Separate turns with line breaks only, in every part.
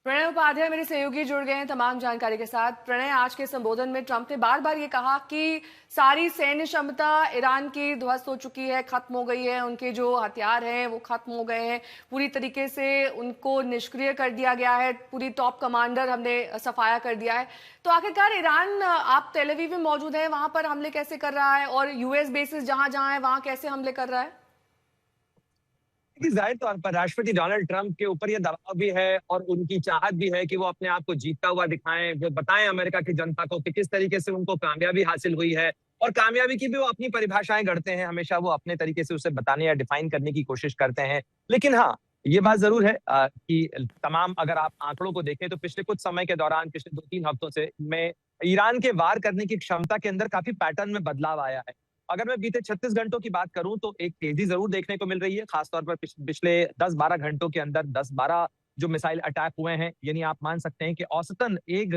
प्रणय उपाध्याय मेरे सहयोगी जुड़ गए हैं तमाम जानकारी के साथ। प्रणय, आज के संबोधन में ट्रंप ने बार बार ये कहा कि सारी सैन्य क्षमता ईरान की ध्वस्त हो चुकी है, खत्म हो गई है, उनके जो हथियार हैं वो खत्म हो गए हैं, पूरी तरीके से उनको निष्क्रिय कर दिया गया है, पूरी टॉप कमांडर हमने सफाया कर दिया है। तो आखिरकार ईरान, आप तेल अवीव में मौजूद हैं, वहां पर हमले कैसे कर रहा है और यूएस बेसिस जहां जहां है वहां कैसे हमले कर रहा है?
कि जाहिर तौर पर राष्ट्रपति डोनाल्ड ट्रंप के ऊपर ये दबाव भी है और उनकी चाहत भी है कि वो अपने आप को जीतता हुआ दिखाएं, वो बताएं अमेरिका की जनता को कि किस तरीके से उनको कामयाबी हासिल हुई है। और कामयाबी की भी वो अपनी परिभाषाएं गढ़ते हैं, हमेशा वो अपने तरीके से उसे बताने या डिफाइन करने की कोशिश करते हैं। लेकिन हाँ, ये बात जरूर है कि तमाम अगर आप आंकड़ों को देखें तो पिछले कुछ समय के दौरान, पिछले 2-3 हफ्तों से में ईरान के वार करने की क्षमता के अंदर काफी पैटर्न में बदलाव आया है। अगर मैं बीते 36 घंटों की बात करूं तो एक तेजी जरूर देखने को मिल रही है, खासतौर पर पिछले 10-12 घंटों के अंदर 10-12 जो मिसाइल अटैक हुए हैं। यानी आप मान सकते हैं कि औसतन एक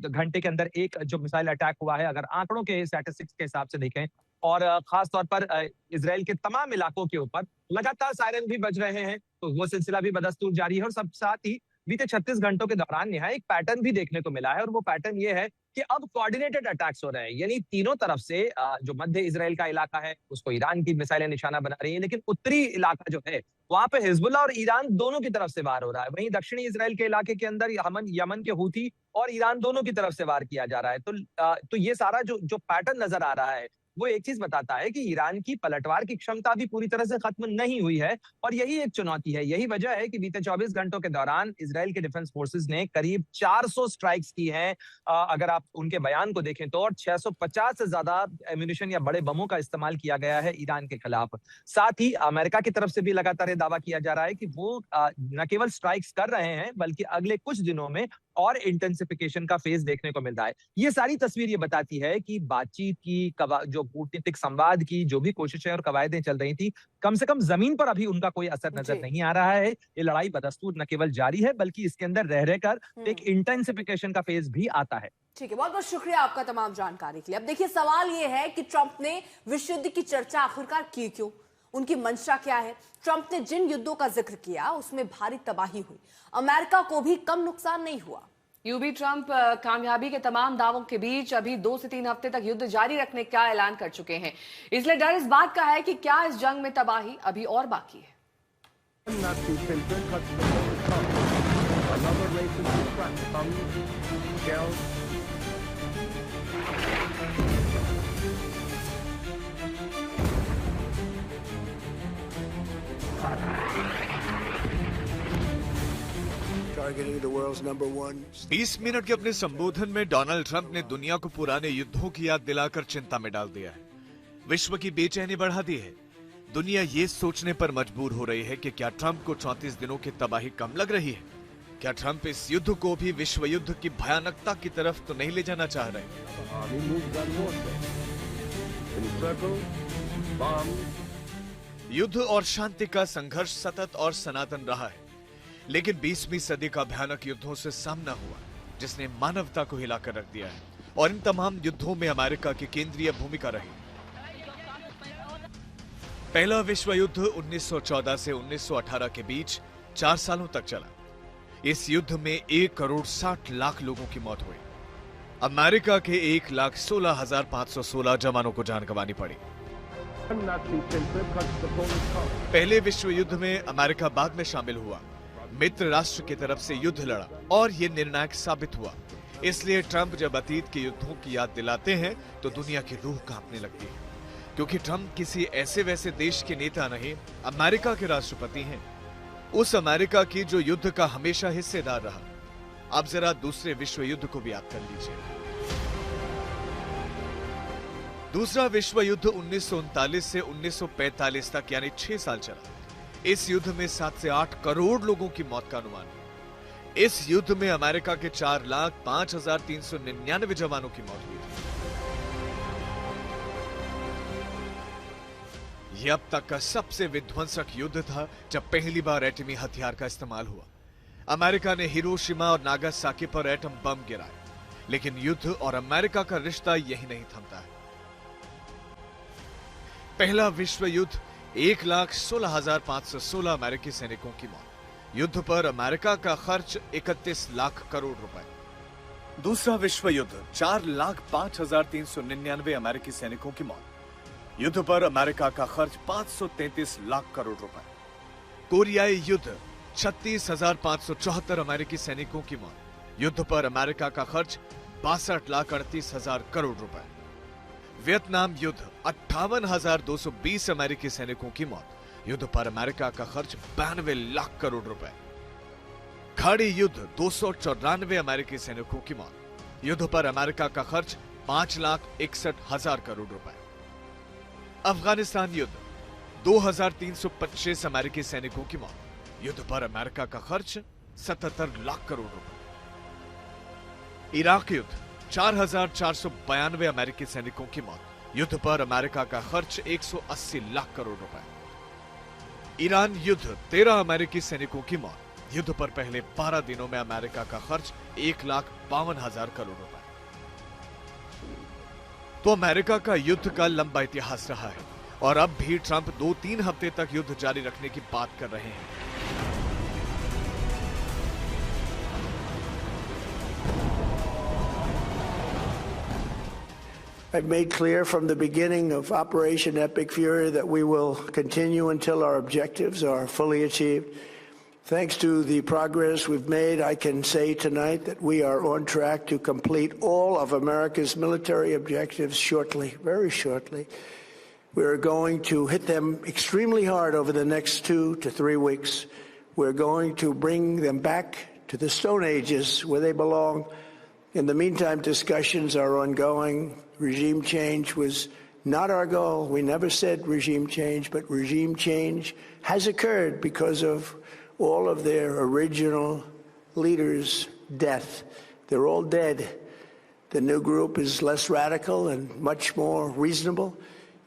घंटे के अंदर एक जो मिसाइल अटैक हुआ है, अगर आंकड़ों के स्टैटिस्टिक्स के हिसाब से देखें। और खासतौर पर इसराइल के तमाम इलाकों के ऊपर लगातार सायरन भी बज रहे हैं, तो वो सिलसिला भी बदस्तूर जारी है। और सब साथ ही बीते 36 घंटों के दौरान यहाँ एक पैटर्न भी देखने को मिला है, और वो पैटर्न ये है कि अब कोऑर्डिनेटेड अटैक्स हो रहे हैं। यानी तीनों तरफ से जो मध्य इजराइल का इलाका है उसको ईरान की मिसाइलें निशाना बना रही है, लेकिन उत्तरी इलाका जो है वहां पे हिजबुल्ला और ईरान दोनों की तरफ से वार हो रहा है। वहीं दक्षिणी इजराइल के इलाके के अंदर यमन यमन के हूथी और ईरान दोनों की तरफ से वार किया जा रहा है। तो ये सारा जो जो पैटर्न नजर आ रहा है वो एक चीज बताता है कि ईरान की पलटवार की क्षमता भी पूरी तरह से खत्म नहीं हुई है। और यही एक चुनौती है, यही वजह है कि बीते 24 घंटों के दौरान इजराइल के डिफेंस फोर्सेस ने करीब 400 स्ट्राइक्स की हैं। अगर आप उनके बयान को देखें तो, और 650 से ज्यादा एम्यूनिशन या बड़े बमों का इस्तेमाल किया गया है ईरान के खिलाफ। साथ ही अमेरिका की तरफ से भी लगातार ये दावा किया जा रहा है कि वो न केवल स्ट्राइक्स कर रहे हैं बल्कि अगले कुछ दिनों में और इंटेंसिफिकेशन का फेज देखने को मिल रहा है। ये सारी तस्वीर ये बताती है कि बातचीत की, जो कूटनीतिक संवाद की जो भी कोशिशें और कवायदें चल रही थी, कम से कम जमीन पर अभी उनका कोई असर नजर
जी।
नहीं आ रहा है। ये लड़ाई बदस्तूर न केवल जारी है बल्कि इसके अंदर रह रहकर एक
हम्म।
इंटेंसिफिकेशन का फेज भी आता है।
ठीक है, बहुत बहुत शुक्रिया आपका तमाम जानकारी के लिए। अब देखिए, सवाल यह है कि ट्रंप ने विश्व युद्ध की चर्चा आखिरकार की क्यों? उनकी मंशा क्या है? ट्रंप ने जिन युद्धों का जिक्र किया उसमें भारी तबाही हुई, अमेरिका को भी कम नुकसान नहीं हुआ।
यूबी ट्रंप कामयाबी के तमाम दावों के बीच अभी 2 से 3 हफ्ते तक युद्ध जारी रखने का ऐलान कर चुके हैं। इसलिए डर इस बात का है कि क्या इस जंग में तबाही अभी और बाकी है।
Targeting the world's #1.
20 मिनट के अपने संबोधन में डोनाल्ड ट्रंप ने दुनिया को पुराने युद्धों की याद दिलाकर चिंता में डाल दिया है, विश्व की बेचैनी बढ़ा दी है। दुनिया ये सोचने पर मजबूर हो रही है कि क्या ट्रंप को 34 दिनों की तबाही कम लग रही है? क्या ट्रंप इस युद्ध को भी विश्व युद्ध की भयानकता की तरफ तो नहीं ले जाना चाह रहे? युद्ध और शांति का संघर्ष सतत और सनातन रहा है, लेकिन 20वीं सदी का भयानक युद्धों से सामना हुआ जिसने मानवता को हिलाकर रख दिया है। और इन तमाम युद्धों में अमेरिका की केंद्रीय भूमिका रही। पहला विश्व युद्ध 1914 से 1918 के बीच 4 सालों तक चला। इस युद्ध में 1 करोड़ 60 लाख लोगों की मौत हुई। अमेरिका के 1,16,516 जवानों को जान गंवानी पड़ी। पहले विश्व युद्ध में अमेरिका बाद में शामिल हुआ, मित्र राष्ट्र की तरफ से युद्ध लड़ा और यह निर्णायक साबित हुआ। इसलिए ट्रंप जब अतीत के युद्धों की याद दिलाते हैं तो दुनिया की रूह कांपने लगती है, क्योंकि ट्रंप किसी ऐसे वैसे देश के नेता नहीं, अमेरिका के राष्ट्रपति हैं। उस अमेरिका की जो युद्ध का हमेशा हिस्सेदार रहा। अब जरा दूसरे विश्व युद्ध को भी याद कर लीजिए। दूसरा विश्व युद्ध 1939 से 1945 तक यानी 6 साल चला। इस युद्ध में 7 से 8 करोड़ लोगों की मौत का अनुमान है। इस युद्ध में अमेरिका के 4,05,399 जवानों की मौत हुई। यह अब तक का सबसे विध्वंसक युद्ध था जब पहली बार एटमी हथियार का इस्तेमाल हुआ। अमेरिका ने हिरोशिमा और नागासाकी पर एटम बम गिराए, लेकिन युद्ध और अमेरिका का रिश्ता यही नहीं थमता है। पहला विश्व युद्ध 1,16,516 अमेरिकी सैनिकों की मौत, युद्ध पर अमेरिका का खर्च 31 लाख करोड़ रुपए। दूसरा विश्व युद्ध, 4,05,399 अमेरिकी सैनिकों की मौत। युद्ध पर अमेरिका का खर्च 533 लाख करोड़ रुपए। कोरियाई युद्ध, 36,574 अमेरिकी सैनिकों की मौत। युद्ध पर अमेरिका का खर्च 62,38,000 करोड़ रुपए। वियतनाम युद्ध, 58,220 अमेरिकी सैनिकों की मौत। युद्ध पर अमेरिका का खर्च 92 लाख करोड़ रुपए। खाड़ी युद्ध, 294 अमेरिकी सैनिकों की मौत। युद्ध पर अमेरिका का खर्च 5,61,000 करोड़ रुपए। अफगानिस्तान युद्ध, 2,325 अमेरिकी सैनिकों की मौत। युद्ध पर अमेरिका का खर्च 77 लाख करोड़ रुपए। इराक युद्ध, 4,492 अमेरिकी सैनिकों की मौत। युद्ध पर अमेरिका का खर्च 180 लाख करोड़ रुपए। ईरान युद्ध, 13 अमेरिकी सैनिकों की मौत। युद्ध पर पहले 12 दिनों में अमेरिका का खर्च 1,52,000 करोड़ रुपए। तो अमेरिका का युद्ध का लंबा इतिहास रहा है और अब भी ट्रंप 2-3 हफ्ते तक युद्ध जारी रखने की बात कर रहे हैं।
I've made clear from the beginning of Operation Epic Fury that we will continue until our objectives are fully achieved. Thanks to the progress we've made, I can say tonight that we are on track to complete all of America's military objectives shortly, very shortly. We're going to hit them extremely hard over the next 2 to 3 weeks. We're going to bring them back to the Stone Ages where they belong. In the meantime, discussions are ongoing. Regime change was not our goal. We never said regime change, but regime change has occurred because of all of their original leaders' death. They're all dead. The new group is less radical and much more reasonable.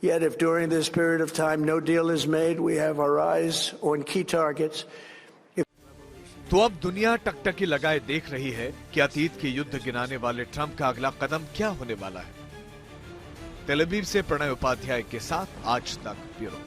Yet if during this period of time no deal is made, we have our eyes on key targets.
तो अब दुनिया टकटकी लगाए देख रही है कि अतीत के युद्ध गिनाने वाले ट्रंप का अगला कदम क्या होने वाला है। तेल अवीव से प्रणय उपाध्याय के साथ आज तक ब्यूरो।